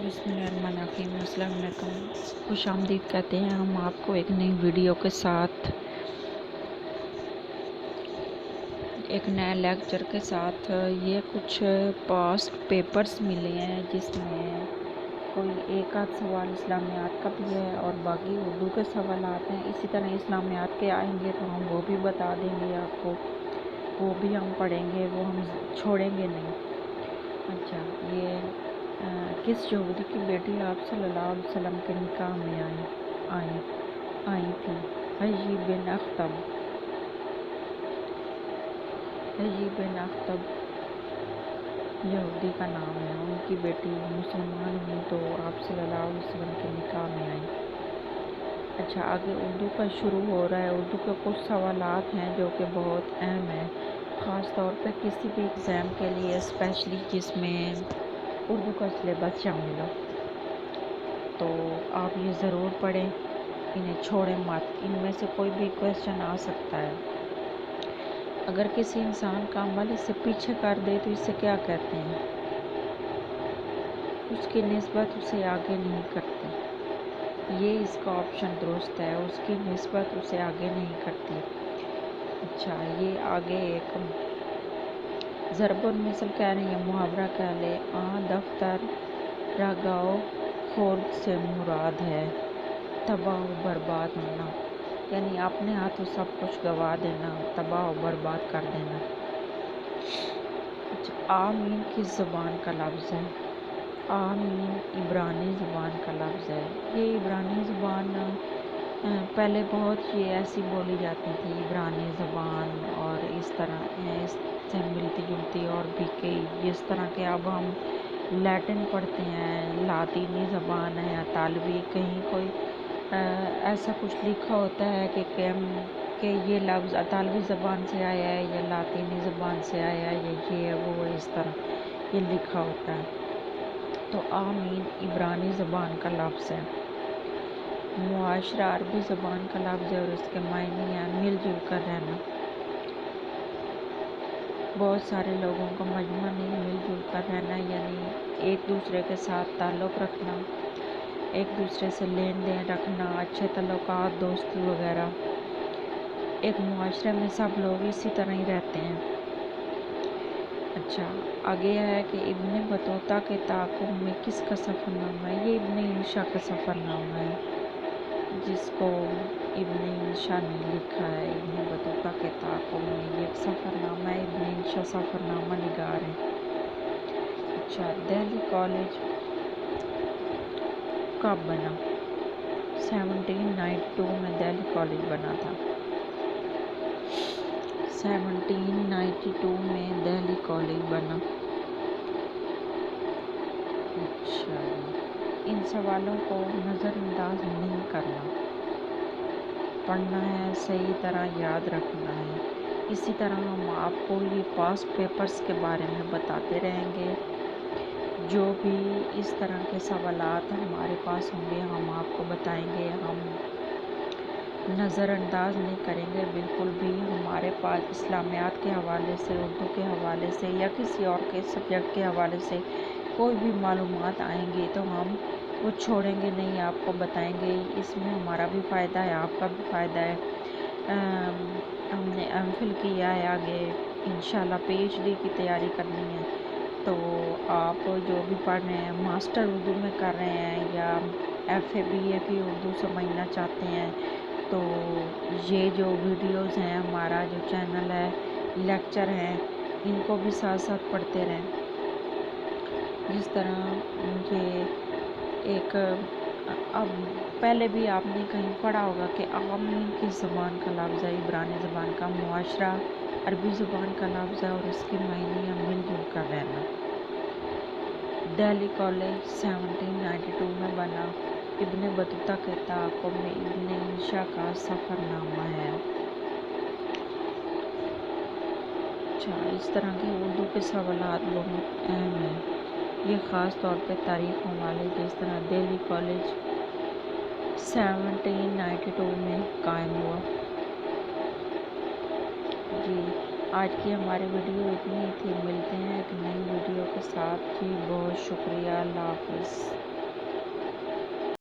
बिस्मिल्लाहिर्रहमानिर्रहीम। अस्सलाम वालेकुम। खुश आमदीद कहते हैं हम आपको एक नई वीडियो के साथ, एक नए लेक्चर के साथ। ये कुछ पास्ट पेपर्स मिले हैं जिसमें कोई एक आध सवाल इस्लामियात का भी है और बाकी उर्दू के सवालात हैं। इसी तरह इस्लामियात के आएंगे तो हम वो भी बता देंगे आपको, वो भी हम पढ़ेंगे, वो हम छोड़ेंगे नहीं। अच्छा, ये किस यहूदी की बेटी आप सल्लल्लाहु अलैहि वसल्लम के निकाह में आई थी? हयी बिन अख्तब। हयी बिन अख्तब यहूदी का नाम है। उनकी बेटी मुसलमान हुई तो आप सल्लल्लाहु अलैहि वसल्लम के निकाह में आई। अच्छा, आगे उर्दू का शुरू हो रहा है। उर्दू के कुछ सवालात हैं जो कि बहुत अहम है, ख़ास तौर पे किसी भी एग्ज़ाम के लिए, स्पेशली जिसमें उर्दू का सिलेबस शामिल हो। तो आप ये ज़रूर पढ़ें, इन्हें छोड़ें मत। इनमें से कोई भी क्वेश्चन आ सकता है। अगर किसी इंसान का अमल इससे पीछे कर दे तो इसे क्या कहते हैं? उसकी निस्बत उसे आगे नहीं करती। ये इसका ऑप्शन दुरुस्त है, उसकी निस्बत उसे आगे नहीं करती। अच्छा, ये आगे एक ज़रबुल मिसल कह रही है, मुहावरा कह ले। दफ्तर रागाओ खुर्द से मुराद है तबाह व बर्बाद होना, यानी अपने हाथों सब कुछ गवा देना, तबाह व बर्बाद कर देना। अच्छा, आमीन किस ज़बान का लफ्ज़ है? आमीन इब्रानी ज़बान का लफ्ज़ है। ये इब्रानी ज़बान पहले बहुत ये ऐसी बोली जाती थी, इब्रानी ज़बान, और इस तरह इससे मिलती जुलती और भी कई जिस तरह के अब हम लैटिन पढ़ते हैं, लातीनी ज़बान है, अतालवी, कहीं कोई ऐसा कुछ लिखा होता है कि ये लफ्ज़ अतालवी ज़बान से आया है या लातीनी ज़बान से आया है या ये है वो है, इस तरह ये लिखा होता है। तो आमीन इब्रानी ज़बान का लफ्ज़ है। मुआशरा अरबी ज़बान का लफ्ज़ है और इसके मायने हैं मिलजुल कर रहना। बहुत सारे लोगों का मजमा नहीं, मिलजुल कर रहना यानी एक दूसरे के साथ ताल्लुक़ रखना, एक दूसरे से लेन देन रखना, अच्छे तल्लुक़ात, दोस्ती वगैरह। एक मुआशरे में सब लोग इसी तरह ही रहते हैं। अच्छा, आगे है कि इब्ने बतूता के ताक़ुब में किसका सफ़रनामा है? ये इब्ने इंशा का सफ़रनामा है, जिसको इब्ने इंशा ने लिखा है। इब्ने बतूता के ताक़ुब में ये एक सफ़रनामा है, इब्ने इंशा सफ़रनामा निगार है। अच्छा, दिल्ली कॉलेज कब बना? 1792 में दिल्ली कॉलेज बना था। 1792 में दिल्ली कॉलेज बना। अच्छा, इन सवालों को नज़रअंदाज नहीं करना, पढ़ना है, सही तरह याद रखना है। इसी तरह हम आपको ये पास्ट पेपर्स के बारे में बताते रहेंगे। जो भी इस तरह के सवालात हमारे पास होंगे हम आपको बताएंगे। हम नज़रअंदाज नहीं करेंगे बिल्कुल भी। हमारे पास इस्लामियात के हवाले से, उर्दू के हवाले से या किसी और के सब्जेक्ट के हवाले से कोई भी मालूमात आएंगी तो हम वो छोड़ेंगे नहीं, आपको बताएंगे। इसमें हमारा भी फ़ायदा है, आपका भी फ़ायदा है। हमने एमफिल किया है, आगे इंशाल्लाह पीएचडी की तैयारी करनी है। तो आप जो भी पढ़ रहे हैं, मास्टर उर्दू में कर रहे हैं या एफए बीए की उर्दू समझना चाहते हैं, तो ये जो वीडियोस हैं, हमारा जो चैनल है, लेक्चर हैं, इनको भी साथ साथ पढ़ते रहें। जिस तरह ये एक अब पहले भी आपने कहीं पढ़ा होगा कि आमीन किस ज़बान का लफ्ज़ है? इब्रानी ज़बान का। मुआशरा अरबी ज़बान का लफ्ज़ है और इसके मायने हैं मिलजुल कर रहना। दिल्ली कॉलेज 1792 में बना। इब्ने बतूता के ताक़ुब में इब्ने इंशा का सफ़रनामा है। अच्छा, इस तरह के उर्दू के सवालात बहुत अहम हैं। ये ख़ास तौर पे तारीख़ों वाले, जिस तरह दिल्ली कॉलेज 1792 में कायम हुआ। जी, आज की हमारी वीडियो इतनी ही थी। मिलते हैं एक नई वीडियो के साथ। जी, बहुत शुक्रिया। अल्लाह हाफ़िज़।